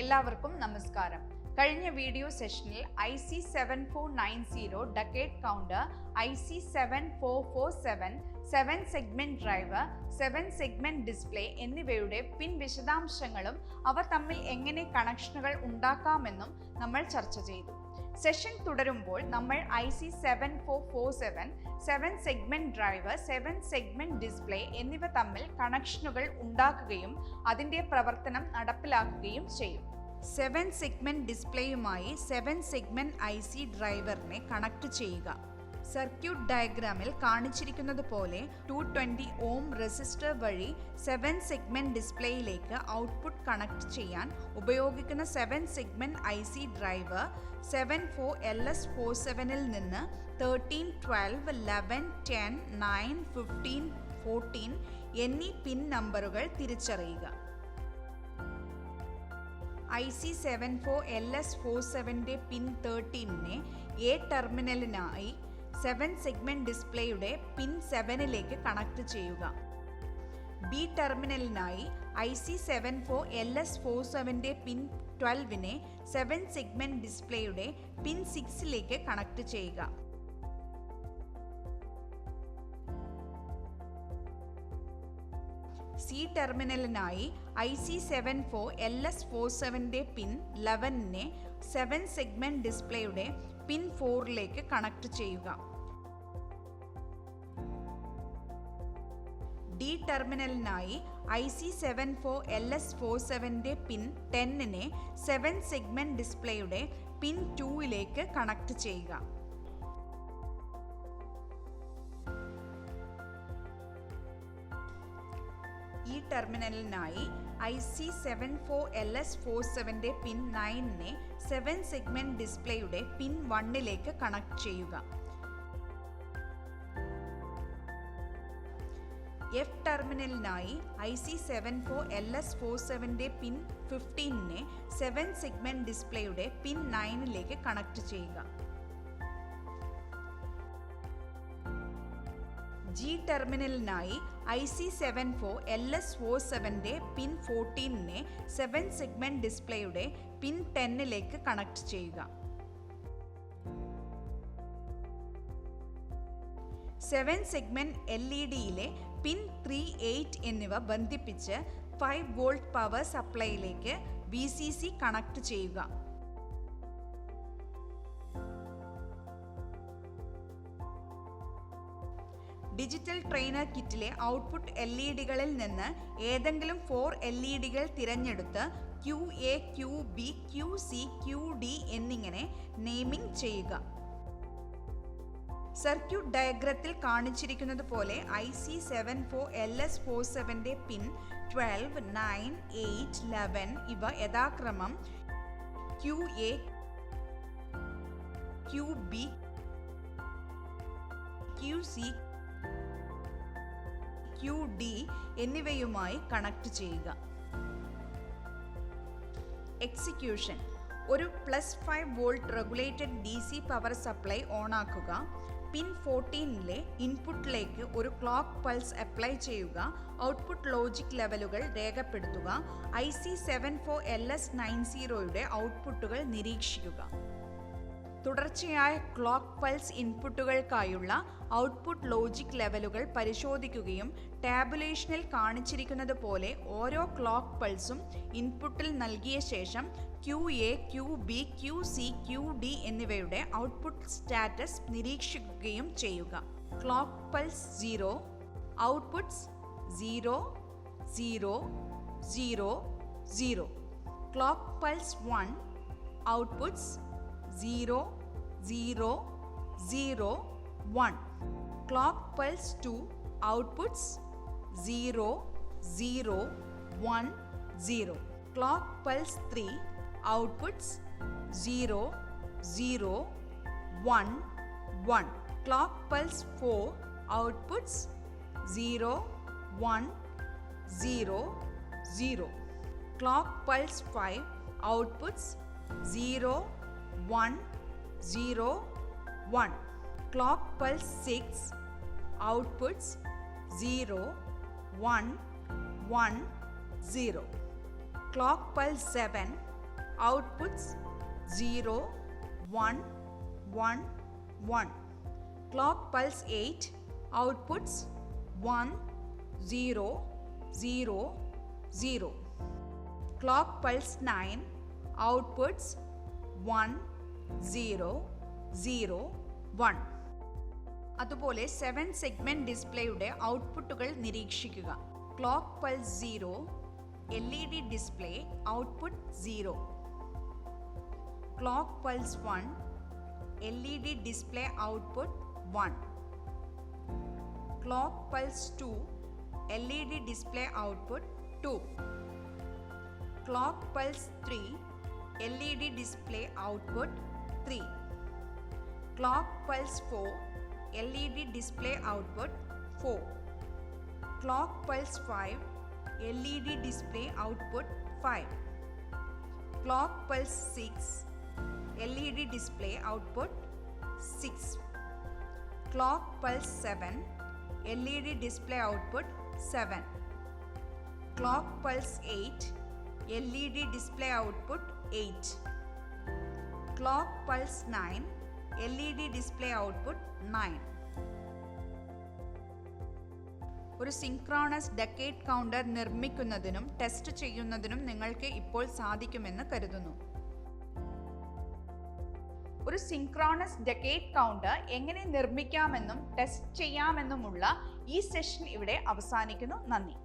എല്ലാവർക്കും നമസ്കാരം. കഴിഞ്ഞ വീഡിയോ സെഷനിൽ IC7490 decade counter, IC7447, 7 segment driver, 7 segment display എന്നിവയുടെ പിൻ വിശദാംശങ്ങളും അവ തമ്മിൽ എങ്ങനെ കണക്ഷനുകൾ ഉണ്ടാക്കാമെന്നും നമ്മൾ ചർച്ച ചെയ്തു. സെഷൻ തുടരുമ്പോൾ നമ്മൾ IC7447, 7 segment driver, 7 segment display എന്നിവ തമ്മിൽ കണക്ഷനുകൾ ഉണ്ടാക്കുകയും അതിൻ്റെ പ്രവർത്തനം നടപ്പിലാക്കുകയും ചെയ്യും. 7 സെഗ്മെന്റ് ഡിസ്പ്ലേയുമായി 7 സെഗ്മെന്റ് IC ഡ്രൈവറിനെ കണക്ട് ചെയ്യുക. സർക്യൂട്ട് ഡയഗ്രാമിൽ കാണിച്ചിരിക്കുന്നത് പോലെ 220 ഓം റെസിസ്റ്റർ വഴി 7 സെഗ്മെന്റ് ഡിസ്പ്ലേയിലേക്ക് ഔട്ട്പുട്ട് കണക്ട് ചെയ്യാൻ ഉപയോഗിക്കുന്ന 7 സെഗ്മെന്റ് IC ഡ്രൈവർ 74LS47ൽ നിന്ന് 13, 12, 11, 10, 9, 15, 14 എന്നീ പിൻ നമ്പറുകൾ തിരിച്ചറിയുക. IC74LS47ന്റെ പിൻ 13നെ എ ടെർമിനലിനായി 7 സെഗ്മെന്റ് ഡിസ്പ്ലേയുടെ പിൻ 7ലേക്ക് കണക്ട് ചെയ്യുക. ബി ടെർമിനലിനായി IC74LS47ന്റെ പിൻ 12നെ 7 സെഗ്മെന്റ് ഡിസ്പ്ലേയുടെ പിൻ 6ലേക്ക് കണക്ട് ചെയ്യുക. സി ടെർമിനലിനായി IC74LS47ന്റെ പിൻ 11നെ 7 സെഗ്മെന്റ് ഡിസ്പ്ലേയുടെ പിൻ 4ലേക്ക് കണക്ട് ചെയ്യുക. ഡി ടെർമിനലിനായി IC74LS47ന്റെ പിൻ 10നെ 7 സെഗ്മെന്റ് ഡിസ്പ്ലേയുടെ പിൻ 2ലേക്ക് കണക്ട് ചെയ്യുക. ഈ ടെർമിനലിനായി IC74LS47ന്റെ പിൻ 9നെ 7 സെഗ്മെന്റ് ഡിസ്പ്ലേയുടെ പിൻ 1ലേക്ക് കണക്ട് ചെയ്യുക. എഫ് ടെർമിനലിനായി IC74LS47ന്റെ പിൻ 15നെ 7 സെഗ്മെന്റ് ഡിസ്പ്ലേയുടെ പിൻ 9ലേക്ക് കണക്ട് ചെയ്യുക. ജി ടെർമിനലിനായി IC74LS47ന്റെ പിൻ 14നെ 7 സെഗ്മെന്റ് ഡിസ്പ്ലേയുടെ പിൻ 10ലേക്ക് കണക്ട് ചെയ്യുക. 7 സെഗ്മെന്റ് LED-യിലെ പിൻ 3, 8 എന്നിവ ബന്ധിപ്പിച്ച് 5 വോൾട്ട് പവർ സപ്ലൈയിലേക്ക് VCC കണക്ട് ചെയ്യുക. ഡിജിറ്റൽ ട്രെയിനർ കിറ്റിലെ ഔട്ട്പുട്ട് LED-കളിൽ നിന്ന് ഏതെങ്കിലും 4 LED-കൾ തിരഞ്ഞെടുത്ത് QA, QB, QC, QD എന്നിങ്ങനെ നെയിമിംഗ് ചെയ്യുക. സർക്യൂട്ട് ഡയഗ്രത്തിൽ കാണിച്ചിരിക്കുന്നത് പോലെ IC74LS47ന്റെ പിൻ 12, 9, 8, 11 ഇവ യഥാക്രമം QA, QB, QC, QD എന്നിവയുമായി കണക്ട് ചെയ്യുക. എക്സിക്യൂഷൻ: ഒരു +5 volt regulated DC power supply ഓണാക്കുക. പിൻ 14ലെ ഇൻപുട്ടിലേക്ക് ഒരു ക്ലോക്ക് പൾസ് അപ്ലൈ ചെയ്യുക. ഔട്ട്പുട്ട് ലോജിക് ലെവലുകൾ രേഖപ്പെടുത്തുക. IC74LS90യുടെ ഔട്ട്പുട്ടുകൾ നിരീക്ഷിക്കുക. തുടർച്ചയായ ക്ലോക്ക് പൾസ് ഇൻപുട്ടുകൾക്കായുള്ള ഔട്ട്പുട്ട് ലോജിക് ലെവലുകൾ പരിശോധിക്കുകയും ടാബുലേഷനിൽ കാണിച്ചിരിക്കുന്നത് പോലെ ഓരോ ക്ലോക്ക് പൾസും ഇൻപുട്ടിൽ നൽകിയ ശേഷം QA, QB, QC, QD എന്നിവയുടെ ഔട്ട്പുട്ട് സ്റ്റാറ്റസ് നിരീക്ഷിക്കുകയും ചെയ്യുക. Clock pulse 0, outputs 0, 0, 0, 0. Clock pulse 1, outputs 0, 0, 0, 1. Clock pulse 2, outputs 0, 0, 1, 0. Clock pulse 3, outputs 0, 0, 1, 1. Clock pulse 4, outputs 0, 1, 0, 0. Clock pulse 5, outputs 0, 1, 0, 1. Clock pulse 6, outputs 0, 1, 1, 0. Clock pulse 7, outputs 0, 1, 1, 1. Clock pulse 8, outputs 1, 0, 0, 0. Clock pulse 9, outputs 1, 0, 0, 1. അതുപോലെ 7 segment ഡിസ്പ്ലേയുടെ ഔട്ട്പുട്ടുകൾ നിരീക്ഷിക്കുക. Clock pulse 0, LED display output 0. Clock pulse 1, LED display output 1. Clock pulse 2, LED display output 2. Clock pulse 3, LED display output 3. Clock pulse 4, LED display output 4. Clock pulse 5, LED display output 5. Clock pulse 6, LED display output 6. Clock pulse 7, LED display output 7. Clock pulse 8, LED display output 8. Clock pulse 9, LED display output 9. ഒരു synchronous decade counter നിർമ്മിക്കുന്നതിനും test ചെയ്യുന്നതിനും നിങ്ങൾക്ക് ഇപ്പോൾ സാധിക്കുമെന്ന് കരുതുന്നു. ഒരു synchronous decade counter എങ്ങനെ നിർമ്മിക്കാമെന്നും test ചെയ്യാമെന്നുമുള്ള ഈ സെഷൻ ഇവിടെ അവസാനിക്കുന്നു. നന്ദി.